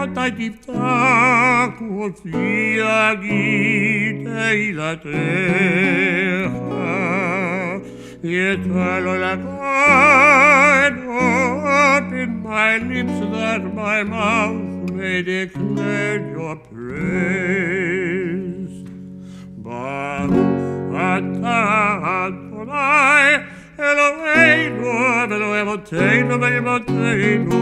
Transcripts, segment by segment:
מתי תפתח ופיי תהילתך. Eternal God, open my lips that my mouth may declare your praise. Baruch atah Adonai, Eloheinu, Elohei Avotenu,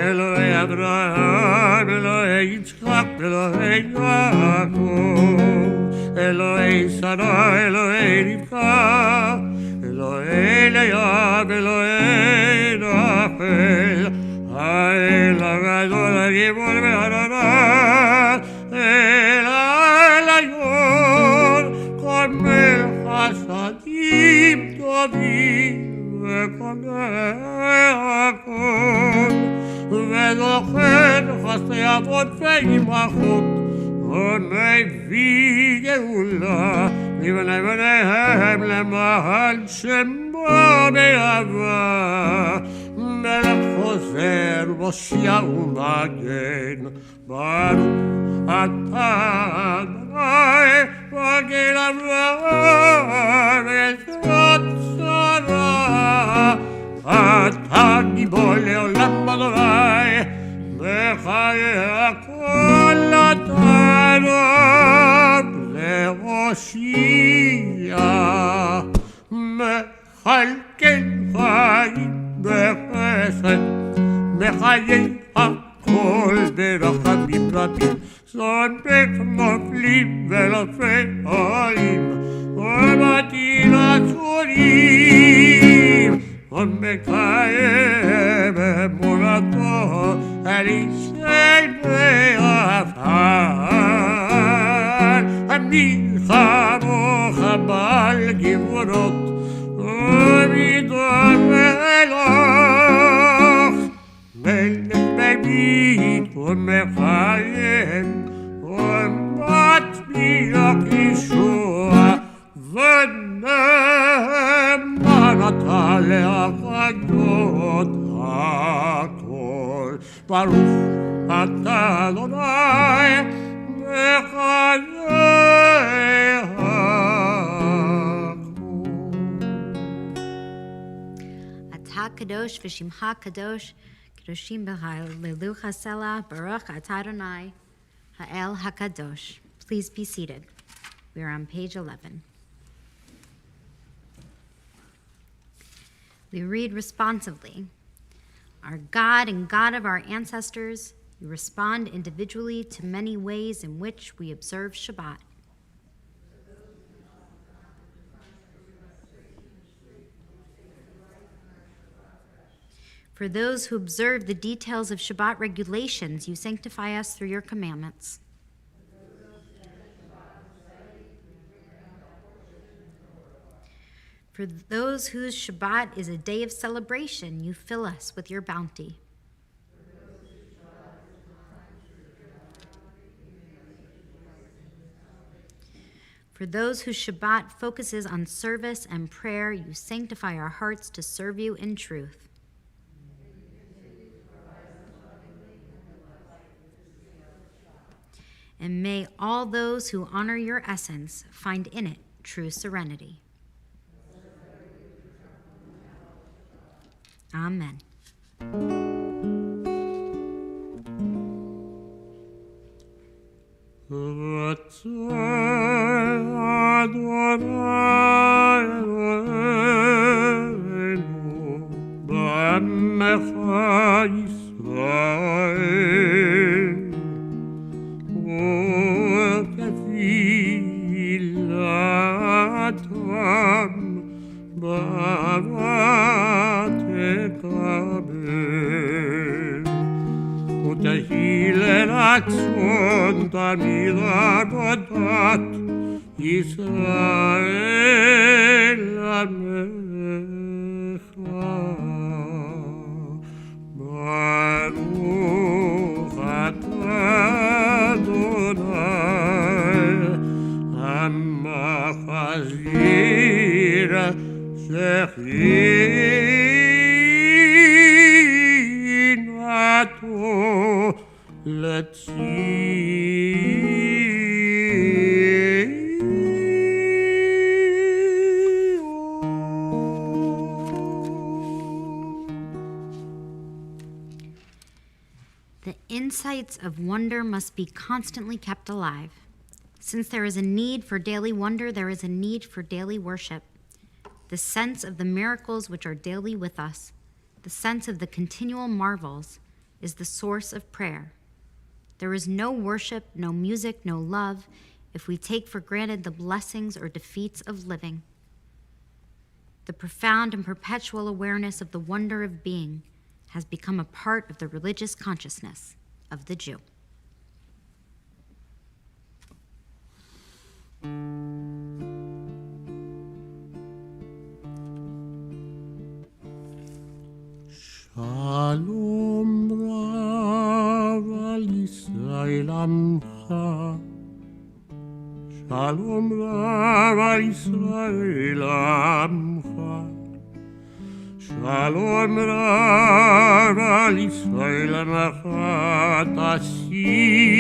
Elohei Abraham, Elohei Yitzchak, Elohei Yaakov, Elohei Sarah, Elohei Rivka, Elohei Leah, Elohei Rachel, Ha'el HaGadol HaGibor VeHarara, El HaElayon, Komel Chasadim Tovim וכל הכל, וזוכר חסדי אבות ואימהות, ומביא גאולה לבני בניהם למען שמו באהבה. מלך חוזר מושיע ומגן, ברוך אתה אדוני מגן אברהם וישועות שרה. אתה גיבור לעולם אדוני, בחיי הכל אתה רב להושיע. מכלכל חיים בחסד, בחיי הכל ברחמים רבים, סומך נופלים ולפעים, ומטיל עצורים, ומקיים אמונתו על אישי ועפר. אני חמוך בעל גבורות ומדור מלך, מלך מביט ומחיים ומצמיח ישועה, ונאמן אתה להחיות הכל. ברוך אתה אדוני בחיי Kadosh v'shimcha kadosh, kadoshim b'halelucha selah, baruch atah Adonai, ha'el hakadosh. Please be seated. We are on page 11. We read responsively. Our God and God of our ancestors, you respond individually to many ways in which we observe Shabbat. For those who observe the details of Shabbat regulations, you sanctify us through your commandments. For those whose Shabbat is a day of celebration, you fill us with your bounty. For those whose Shabbat focuses on service and prayer, you sanctify our hearts to serve you in truth. And may all those who honor your essence find in it true serenity. Amen. תמיד עבודת ישראל עמך. ברוך אתה אדוני המחזיר שכינתו The insights of wonder must be constantly kept alive. Since there is a need for daily wonder, there is a need for daily worship. The sense of the miracles which are daily with us, the sense of the continual marvels, is the source of prayer. There is no worship, no music, no love, if we take for granted the blessings or defeats of living. The profound and perpetual awareness of the wonder of being has become a part of the religious consciousness of the Jew. Shalom Rav al Yisrael Amcha. Shalom Rav al Yisrael Amcha. Shalom Rav al Yisrael Amcha. Tasim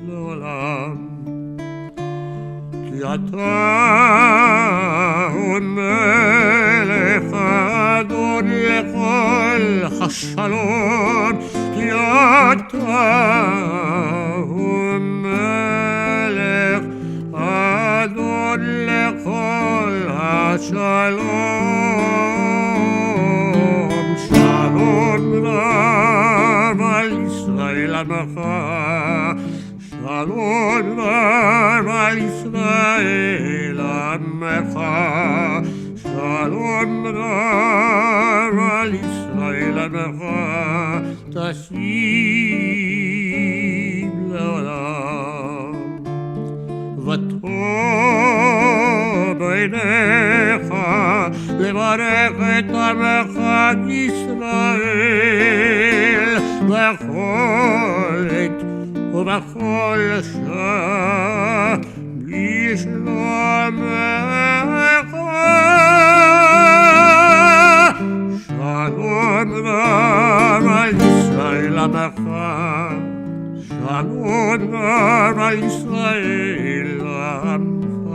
L'olam. Ki ata melech Adon lechol hashalom. Ki ata melech Adon lechol hashalom. Shalom Rav al Yisrael Amcha. Shalom Rav al Yisrael Amcha. Shalom Rav al Yisrael Amcha. Tasim L'olam. V'tov beinecha levarech et amcha Yisrael b'chol עת ובכל שעה בשלומך. שלום רב על ישראל עמך. שלום רב על ישראל עמך.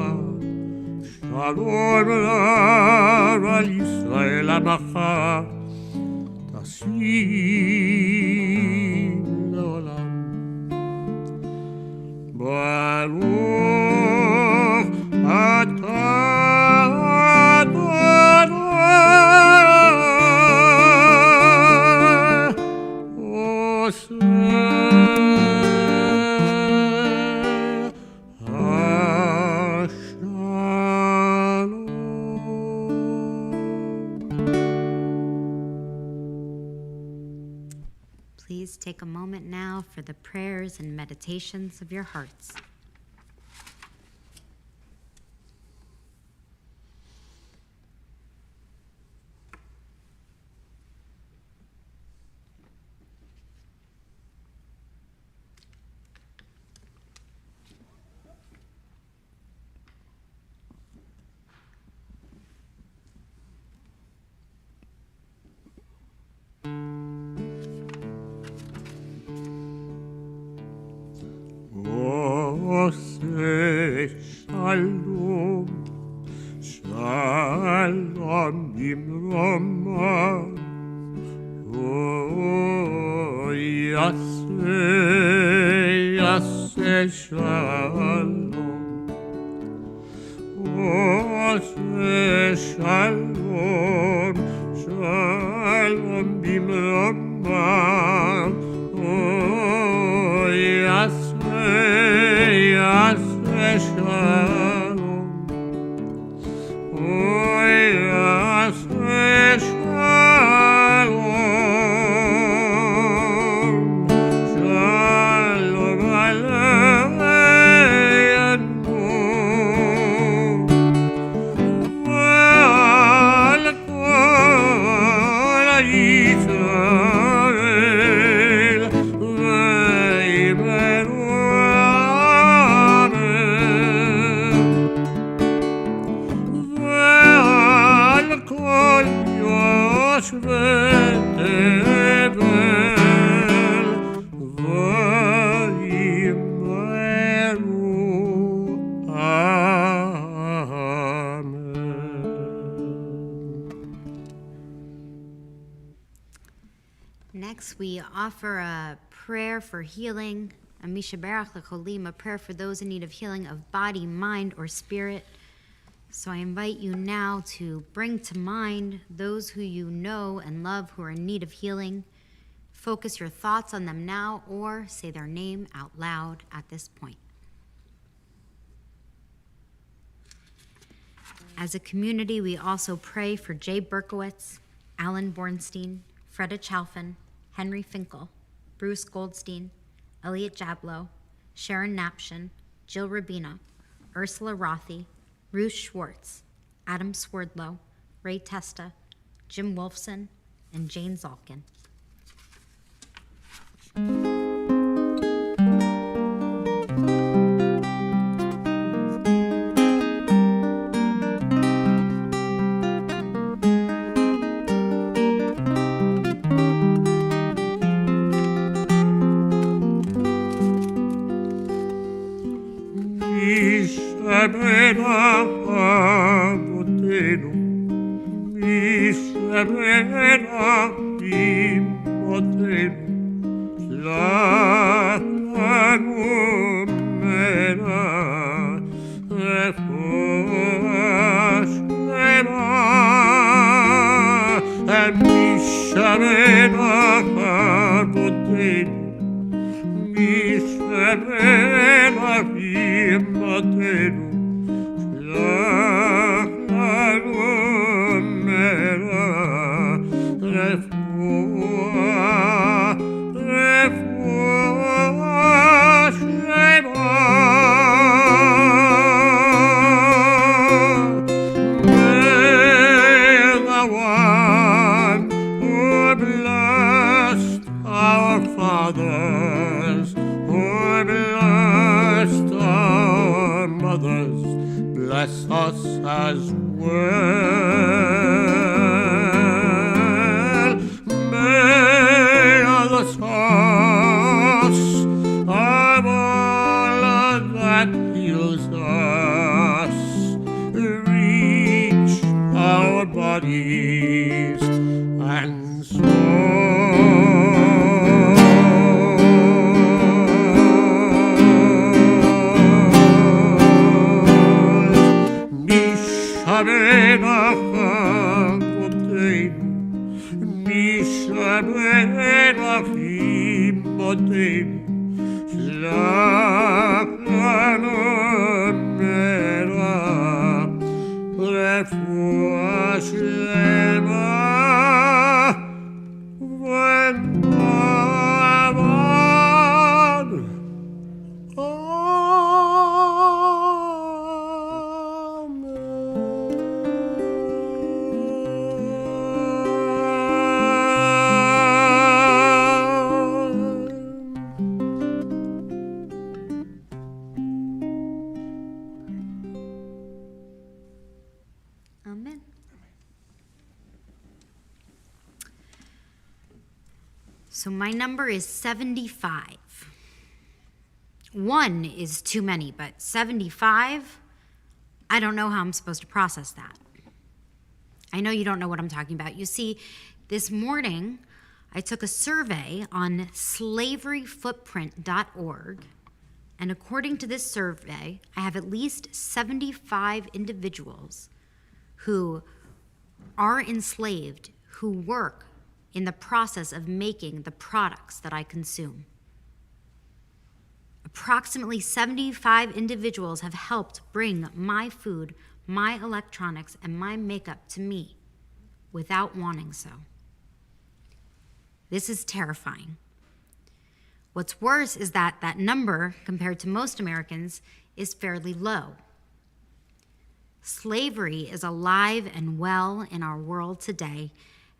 שלום רב על ישראל עמך. תשים לעולם. ברוך אתה אדוני עושה Please take a moment now for the prayers and meditations of your hearts. Shalom, shalom bimroma. Oh, yaseh shalom. Oh, shalom, shalom bimroma. Oh, yaseh shalom. Oh, yaseh shalom. Shalom aleinu ve'al kol Yisrael ve'imenu. announcements, we offer a prayer for healing, a Mishaberach Lecholim, a prayer for those in need of healing of body, mind, or spirit. So I invite you now to bring to mind those who you know and love who are in need of healing. Focus your thoughts on them now or say their name out loud at this point. As a community, we also pray for Jay Berkowitz, Alan Bornstein, Freda Chalfin, Henry Finkel, Bruce Goldstein, Elliot Jablow, Sharon Napshin, Jill Rabina, Ursula Rothy, Ruth Schwartz, Adam Swerdlow, Ray Testa, Jim Wolfson, and Jane Zalkin. Amen. So my number is 75. 1 is too many, but 75, I don't know how I'm supposed to process that. I know you don't know what I'm talking about. You see, this morning, I took a survey on slaveryfootprint.org, and according to this survey, I have at least 75 individuals who are enslaved, who work in the process of making the products that I consume. Approximately 75 individuals have helped bring my food, my electronics, and my makeup to me without wanting so. This is terrifying. What's worse is that that number, compared to most Americans, is fairly low. Slavery is alive and well in our world today,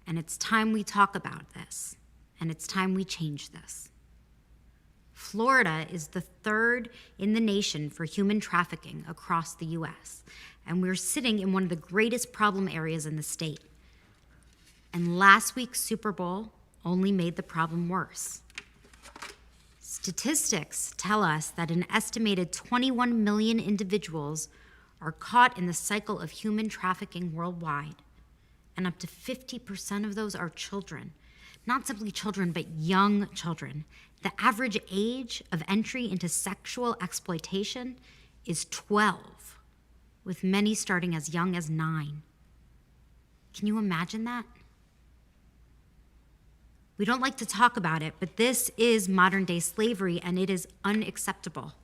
and it's time we talk about this, and it's time we change this. Florida is the 3rd in the nation for human trafficking across the U.S., and we're sitting in one of the greatest problem areas in the state. And last week's Super Bowl only made the problem worse. Statistics tell us that an estimated 21 million individuals are caught in the cycle of human trafficking worldwide, and up to 50% of those are children. not simply children, but young children. The average age of entry into sexual exploitation is 12, with many starting as young as 9. Can you imagine that? We don't like to talk about it, but this is modern-day slavery, and it is unacceptable.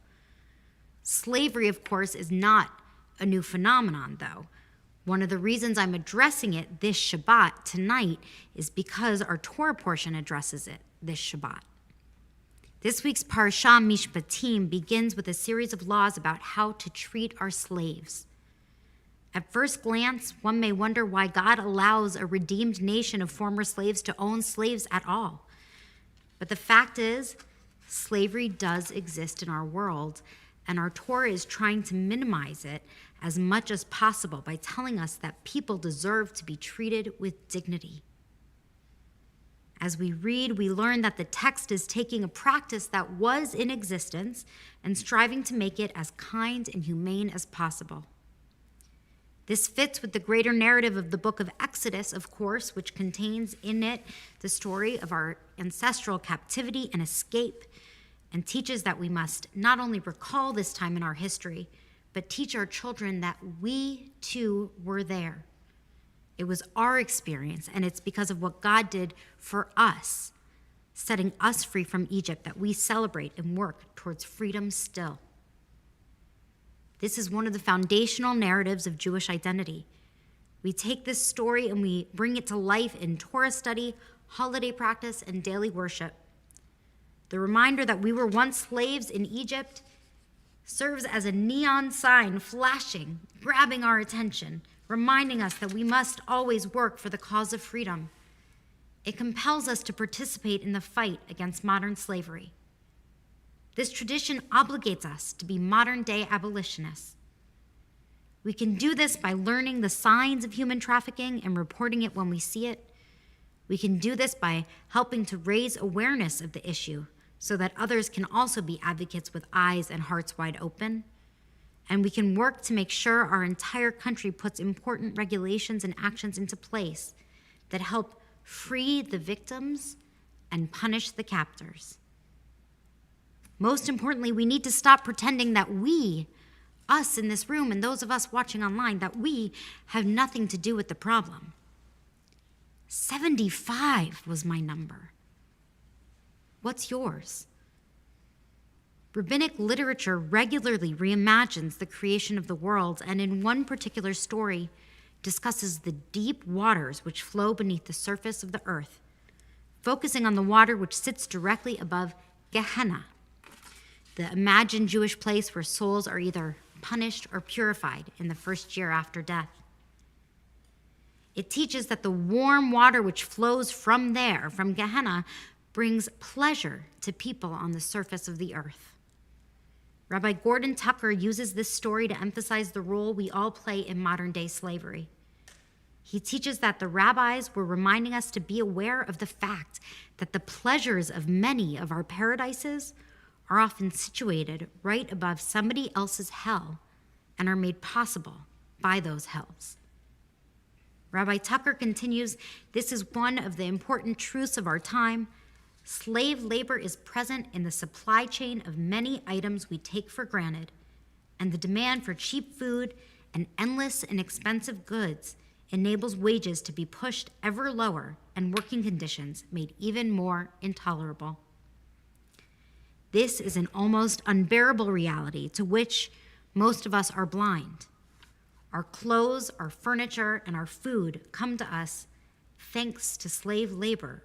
Slavery, of course, is not a new phenomenon, though. One of the reasons I'm addressing it this Shabbat tonight is because our Torah portion addresses it this Shabbat. This week's Parashah Mishpatim begins with a series of laws about how to treat our slaves. At first glance, one may wonder why God allows a redeemed nation of former slaves to own slaves at all. But the fact is, slavery does exist in our world, and our Torah is trying to minimize it as much as possible by telling us that people deserve to be treated with dignity. As we read, we learn that the text is taking a practice that was in existence and striving to make it as kind and humane as possible. This fits with the greater narrative of the book of Exodus, of course, which contains in it the story of our ancestral captivity and escape, and teaches that we must not only recall this time in our history, but teach our children that we too were there. It was our experience, and it's because of what God did for us, setting us free from Egypt, that we celebrate and work towards freedom still. This is one of the foundational narratives of Jewish identity. We take this story and we bring it to life in Torah study, holiday practice, and daily worship. The reminder that we were once slaves in Egypt serves as a neon sign flashing, grabbing our attention, reminding us that we must always work for the cause of freedom. It compels us to participate in the fight against modern slavery. This tradition obligates us to be modern-day abolitionists. We can do this by learning the signs of human trafficking and reporting it when we see it. We can do this by helping to raise awareness of the issue so that others can also be advocates with eyes and hearts wide open. And we can work to make sure our entire country puts important regulations and actions into place that help free the victims and punish the captors. Most importantly, we need to stop pretending that we, us in this room and those of us watching online, that we have nothing to do with the problem. 75 was my number. What's yours? Rabbinic literature regularly reimagines the creation of the world, and in one particular story discusses the deep waters which flow beneath the surface of the earth, focusing on the water which sits directly above Gehenna, the imagined Jewish place where souls are either punished or purified in the first year after death. It teaches that the warm water which flows from there, from Gehenna, brings pleasure to people on the surface of the earth. Rabbi Gordon Tucker uses this story to emphasize the role we all play in modern-day slavery. He teaches that the rabbis were reminding us to be aware of the fact that the pleasures of many of our paradises are often situated right above somebody else's hell and are made possible by those hells. Rabbi Tucker continues, this is one of the important truths of our time. Slave labor is present in the supply chain of many items we take for granted, and the demand for cheap food and endless and expensive goods enables wages to be pushed ever lower and working conditions made even more intolerable. This is an almost unbearable reality to which most of us are blind. Our clothes, our furniture, and our food come to us thanks to slave labor,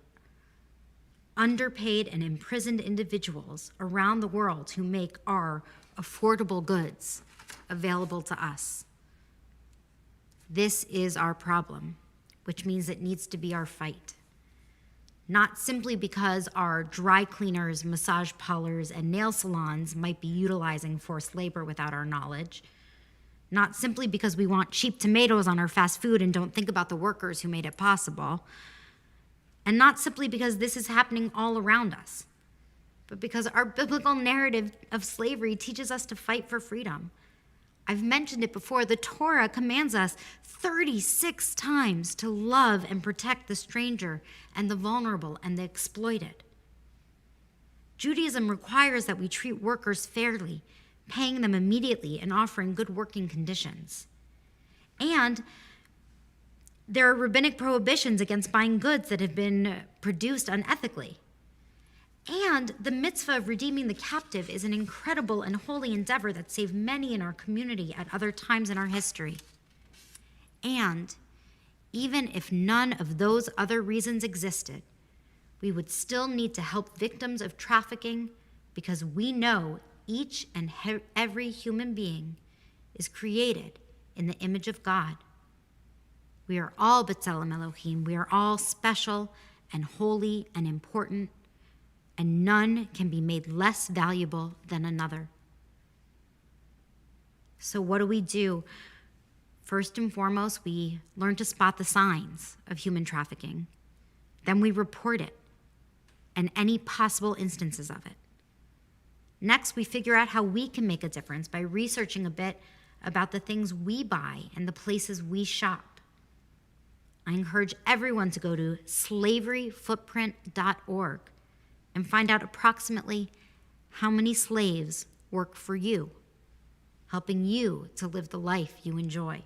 underpaid and imprisoned individuals around the world who make our affordable goods available to us. This is our problem, which means it needs to be our fight. Not simply because our dry cleaners, massage parlors, and nail salons might be utilizing forced labor without our knowledge. Not simply because we want cheap tomatoes on our fast food and don't think about the workers who made it possible. And not simply because this is happening all around us, but because our biblical narrative of slavery teaches us to fight for freedom. I've mentioned it before, the Torah commands us 36 times to love and protect the stranger and the vulnerable and the exploited. Judaism requires that we treat workers fairly, paying them immediately and offering good working conditions. And there are rabbinic prohibitions against buying goods that have been produced unethically. And the mitzvah of redeeming the captive is an incredible and holy endeavor that saved many in our community at other times in our history. And even if none of those other reasons existed, we would still need to help victims of trafficking because we know each and every human being is created in the image of God. We are all B'Tselem Elohim. We are all special and holy and important, and none can be made less valuable than another. So what do? First and foremost, we learn to spot the signs of human trafficking. Then we report it and any possible instances of it. Next, we figure out how we can make a difference by researching a bit about the things we buy and the places we shop. I encourage everyone to go to slaveryfootprint.org and find out approximately how many slaves work for you, helping you to live the life you enjoy.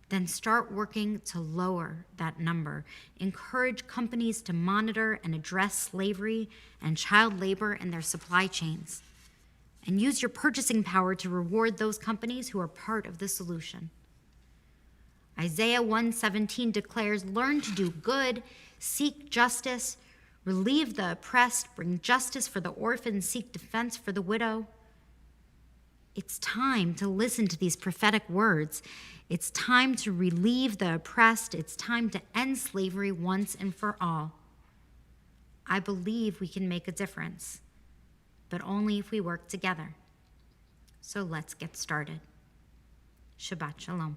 Then start working to lower that number. Encourage companies to monitor and address slavery and child labor in their supply chains. And use your purchasing power to reward those companies who are part of the solution. Isaiah 1:17 declares, "Learn to do good, seek justice, relieve the oppressed, bring justice for the orphan, seek defense for the widow." It's time to listen to these prophetic words. It's time to relieve the oppressed. It's time to end slavery once and for all. I believe we can make a difference, but only if we work together. So let's get started. Shabbat Shalom.